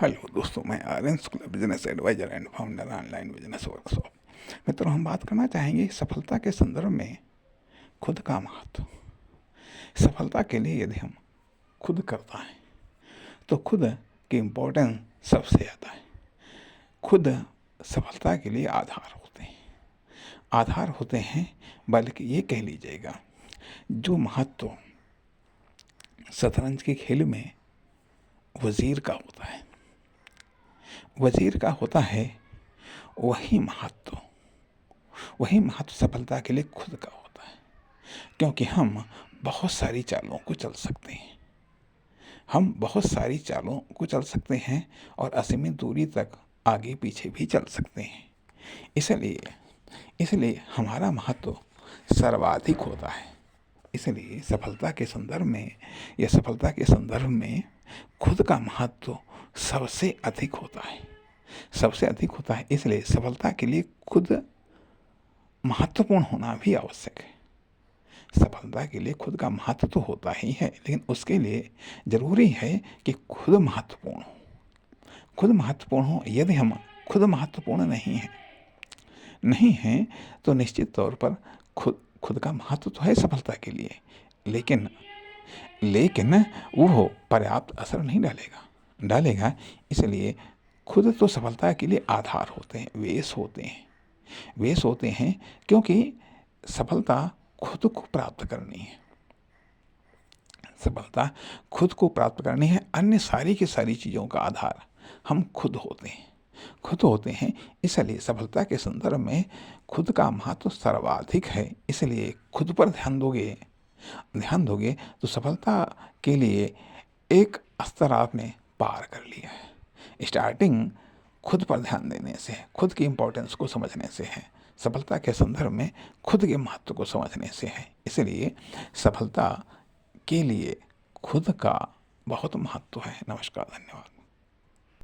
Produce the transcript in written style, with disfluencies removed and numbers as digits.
Hello दोस्तों, मैं Aryan Shukla, business advisor and founder online business workshop. मित्रों, हम बात करना चाहेंगे सफलता के संदर्भ में खुद का महत्व। सफलता के लिए यदि हम खुद करता है तो खुद की इम्पोर्टेंस सबसे ज़्यादा है। खुद सफलता के लिए आधार होते हैं, बल्कि ये कह लीजिएगा जो महत्व शतरंज के खेल में वजीर का होता है, वही महत्व सफलता के लिए खुद का होता है। क्योंकि हम बहुत सारी चालों को चल सकते हैं, और असीमित दूरी तक आगे पीछे भी चल सकते हैं। इसलिए हमारा महत्व सर्वाधिक होता है। इसलिए सफलता के संदर्भ में खुद का महत्व सबसे अधिक होता है। इसलिए सफलता के लिए खुद महत्वपूर्ण होना भी आवश्यक है। सफलता के लिए खुद का महत्व तो होता ही है, लेकिन उसके लिए जरूरी है कि खुद महत्वपूर्ण हो। यदि हम खुद महत्वपूर्ण नहीं हैं तो निश्चित तौर पर खुद का महत्व तो है सफलता के लिए, लेकिन वो पर्याप्त असर नहीं डालेगा। इसलिए खुद तो सफलता के लिए आधार होते हैं, वेस होते हैं, क्योंकि सफलता खुद को प्राप्त करनी है। अन्य सारी की सारी चीज़ों का आधार हम खुद होते हैं। इसलिए सफलता के संदर्भ में खुद का महत्व सर्वाधिक है। इसलिए खुद पर ध्यान दोगे तो सफलता के लिए एक स्तर आपने पार कर लिया है। स्टार्टिंग खुद पर ध्यान देने से, खुद की इम्पोर्टेंस को समझने से है। सफलता के संदर्भ में खुद के महत्व को समझने से है। इसलिए सफलता के लिए खुद का बहुत महत्व है। नमस्कार, धन्यवाद।